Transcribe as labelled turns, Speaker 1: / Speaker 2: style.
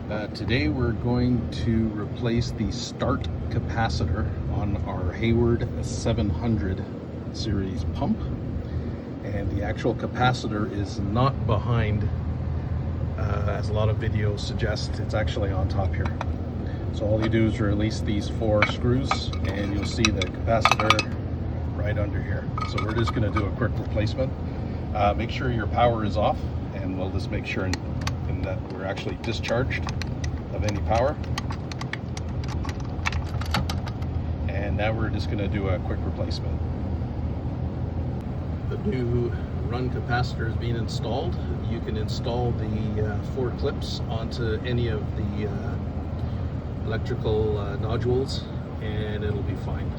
Speaker 1: Today we're going to replace the start capacitor on our Hayward 700 series pump, and the actual capacitor is not behind as a lot of videos suggest. It's actually on top here. So all you do is release these 4 screws and you'll see the capacitor right under here. So we're just going to do a quick replacement. Make sure your power is off, and we'll just make sure that we're actually discharged of any power. And now we're just going to do a quick replacement. The new run capacitor is being installed. You can install the 4 clips onto any of the electrical nodules and it'll be fine.